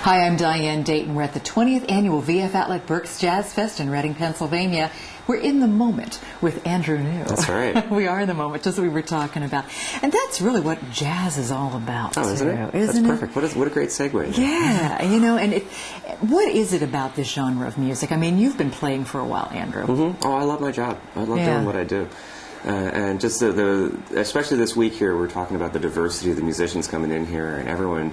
Hi, I'm Diane, Dayton. We're at the 20th Annual VF Outlet Berks Jazz Fest in Reading, Pennsylvania. We're in the moment with Andrew Neu. That's right. We are in the moment, just as we were talking about. And that's really what jazz is all about. Oh, isn't it? That's perfect. What a great segue. Yeah, you know, and what is it about this genre of music? I mean, you've been playing for a while, Andrew. Mm-hmm. Oh, I love my job. I love doing what I do. And just especially this week here, we're talking about the diversity of the musicians coming in here and everyone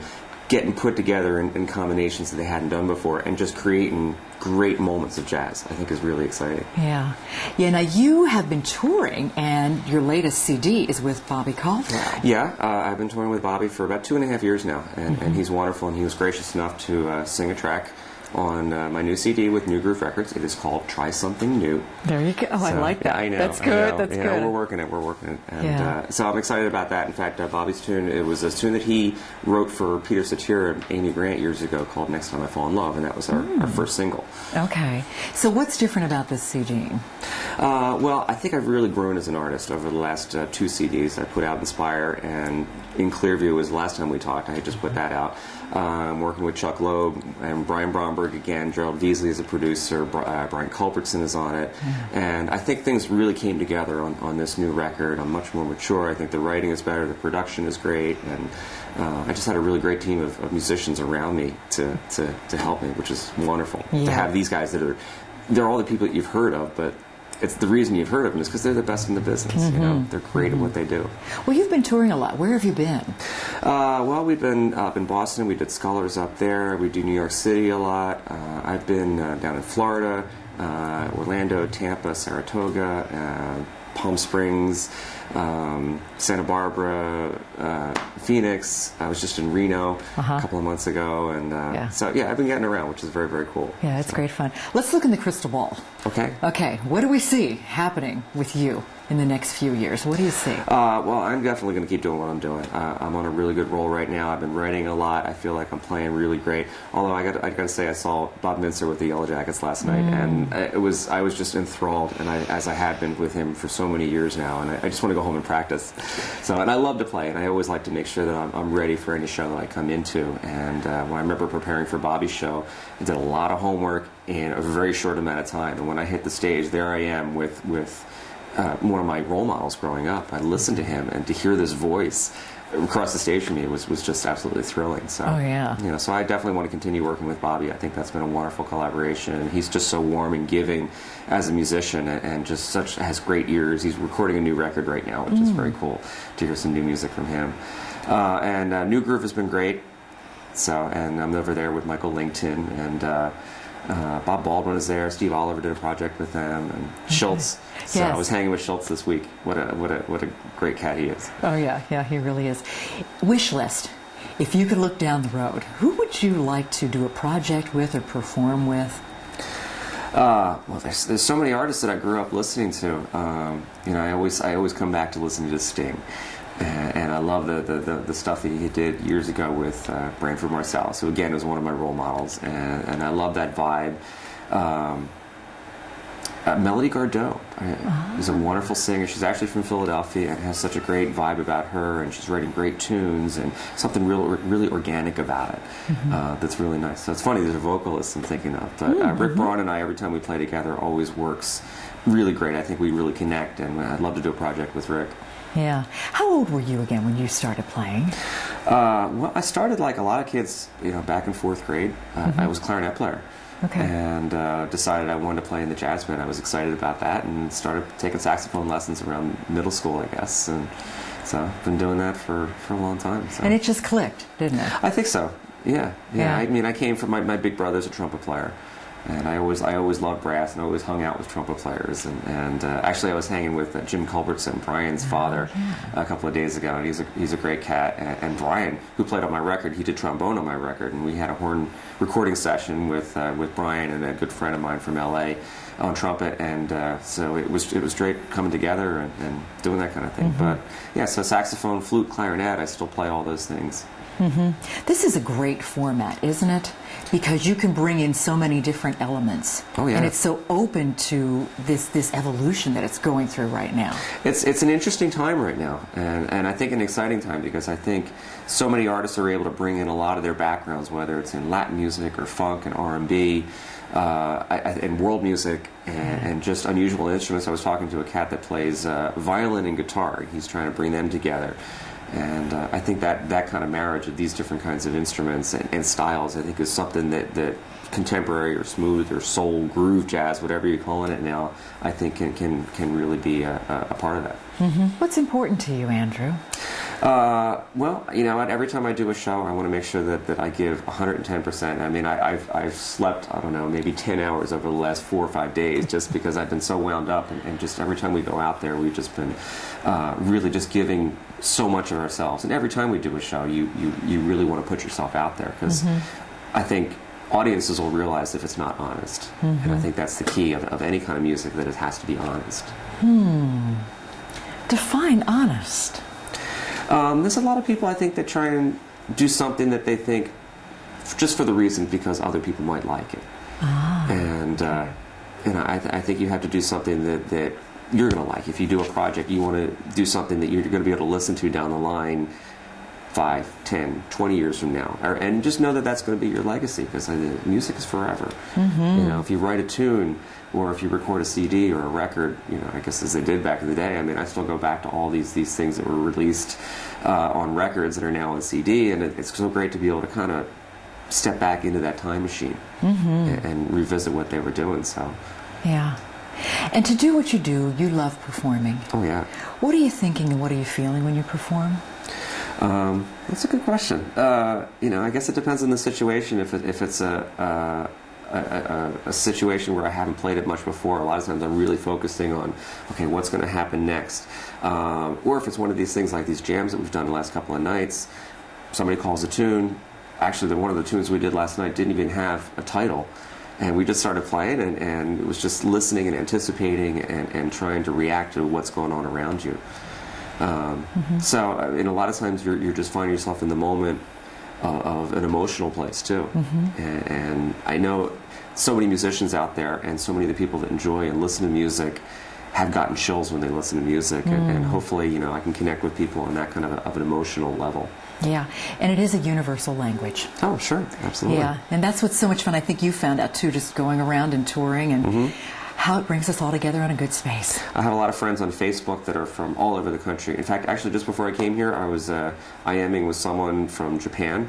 getting put together in combinations that they hadn't done before and just creating great moments of jazz, I think is really exciting. Yeah. Yeah, now you have been touring and your latest CD is with Bobby Caldwell. Yeah, I've been touring with Bobby for about 2.5 years now, and he's wonderful, and he was gracious enough to sing a track on my new CD with New Groove Records. It is called Try Something Neu. There you go. Oh, so, I like that. I know. That's good. That's good. We're working it. And so I'm excited about that. In fact, Bobby's tune, it was a tune that he wrote for Peter Cetera and Amy Grant years ago called Next Time I Fall in Love, and that was our first single. Okay. So what's different about this CD? Well, I think I've really grown as an artist over the last 2 CDs. I put out Inspire, and In Clearview was the last time we talked. I had just put that out. I'm working with Chuck Loeb and Brian Bromberg again. Gerald Veasley is a producer. Brian Culbertson is on it. And I think things really came together on this new record. I'm much more mature. I think the writing is better. The production is great. And I just had a really great team of musicians around me to help me, which is wonderful. Yeah. To have these guys they're all the people that you've heard of, but it's the reason you've heard of them is because they're the best in the business. You know, they're great at what they do. Well, you've been touring a lot. Where have you been? Well, we've been up in Boston. We did Scholars up there. We do New York City a lot. I've been down in Florida, Orlando, Tampa, Saratoga, Palm Springs, Santa Barbara, Phoenix. I was just in Reno a couple of months ago, and so I've been getting around, which is very, very cool. Yeah, it's great fun. Let's look in the crystal ball. Okay. Okay, what do we see happening with you in the next few years? What do you see? Well, I'm definitely going to keep doing what I'm doing. I'm on a really good roll right now. I've been writing a lot. I feel like I'm playing really great. Although I got to say, I saw Bob Mincer with the Yellow Jackets last night, and I was just enthralled, and as I had been with him for so many years now, and I just want to go home and practice. So, and I love to play, and I always like to make sure that I'm ready for any show that I come into. And when I remember preparing for Bobby's show, I did a lot of homework in a very short amount of time. And when I hit the stage, there I am with one of my role models growing up. I listened to him, and to hear this voice across the stage from me was just absolutely thrilling. So, so I definitely want to continue working with Bobby. I think that's been a wonderful collaboration, and he's just so warm and giving as a musician, and just has great ears. He's recording a new record right now, which is very cool to hear some new music from him. And New Groove has been great. So, and I'm over there with Michael Langton, and Bob Baldwin is there. Steve Oliver did a project with them, and Schultz. So I was hanging with Schultz this week. What a great cat he is. Oh yeah, he really is. Wish list. If you could look down the road, who would you like to do a project with or perform with? Well, there's so many artists that I grew up listening to. I always come back to listening to Sting. And I love the stuff that he did years ago with Branford Marsalis, who again was one of my role models, and I love that vibe. Melody Gardot is a wonderful singer. She's actually from Philadelphia and has such a great vibe about her, and she's writing great tunes and something really organic about it that's really nice. So it's funny, there's a vocalist I'm thinking of, but Rick Braun and I, every time we play together, always works really great. I think we really connect, and I'd love to do a project with Rick. Yeah. How old were you again when you started playing? Well, I started like a lot of kids, back in 4th grade. I was a clarinet player. Okay. And decided I wanted to play in the jazz band. I was excited about that, and started taking saxophone lessons around middle school, I guess. And so I've been doing that for a long time. So. And it just clicked, didn't it? I think so. Yeah. I mean, I came from my big brother's a trumpet player. And I always loved brass, and I always hung out with trumpet players. And actually, I was hanging with Jim Culbertson, Brian's father, a couple of days ago, and he's a great cat. And Brian, who played on my record, he did trombone on my record, and we had a horn recording session with Brian and a good friend of mine from LA on trumpet, and so it was great coming together and doing that kind of thing. But yeah, so saxophone, flute, clarinet, I still play all those things. This is a great format, isn't it? Because you can bring in so many different elements. Oh, yeah. And it's so open to this evolution that it's going through right now. It's an interesting time right now, and I think an exciting time, because I think so many artists are able to bring in a lot of their backgrounds, whether it's in Latin music or funk and R&B, and world music, and just unusual instruments. I was talking to a cat that plays violin and guitar. He's trying to bring them together. And I think that kind of marriage of these different kinds of instruments and styles, I think, is something that contemporary or smooth or soul, groove jazz, whatever you're calling it now, I think can really be a part of that. What's important to you, Andrew? Well, you know, every time I do a show, I want to make sure that I give 110%. I mean, I've slept, I don't know, maybe 10 hours over the last 4 or 5 days, just because I've been so wound up, and just every time we go out there, we've just been really just giving so much of ourselves. And every time we do a show, you really want to put yourself out there, because I think audiences will realize if it's not honest. And I think that's the key of any kind of music, that it has to be honest. Define honest. There's a lot of people, I think, that try and do something that they think just for the reason because other people might like it. And I think you have to do something that you're going to like. If you do a project, you want to do something that you're going to be able to listen to down the line 5, 10, 20 years from now. And just know that that's going to be your legacy, because music is forever. You know, if you write a tune, or if you record a CD or a record, you know, I guess as they did back in the day, I mean, I still go back to all these things that were released on records that are now on CD, and it's so great to be able to kind of step back into that time machine and revisit what they were doing. So, yeah. And to do what you do, you love performing. Oh, yeah. What are you thinking and what are you feeling when you perform? That's a good question. You know, I guess it depends on the situation. If it's a situation where I haven't played it much before, a lot of times I'm really focusing on, okay, what's going to happen next? Or if it's one of these things like these jams that we've done the last couple of nights, somebody calls a tune. Actually, one of the tunes we did last night didn't even have a title. And we just started playing, and it was just listening and anticipating and trying to react to what's going on around you. So, a lot of times you're just finding yourself in the moment of an emotional place too. And I know so many musicians out there, and so many of the people that enjoy and listen to music have gotten chills when they listen to music, and hopefully, you know, I can connect with people on that kind of an emotional level. Yeah, and it is a universal language. Oh, sure, absolutely. Yeah, and that's what's so much fun. I think you found out too, just going around and touring, and how it brings us all together in a good space. I have a lot of friends on Facebook that are from all over the country. In fact, actually, just before I came here, I was IMing with someone from Japan.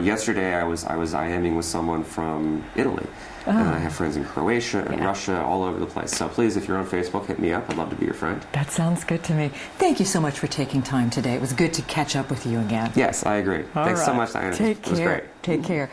Yesterday, I was IMing with someone from Italy. And I have friends in Croatia and Russia, all over the place. So please, if you're on Facebook, hit me up. I'd love to be your friend. That sounds good to me. Thank you so much for taking time today. It was good to catch up with you again. Yes, I agree. Thanks so much, Diane. Take care. It was great. Take care.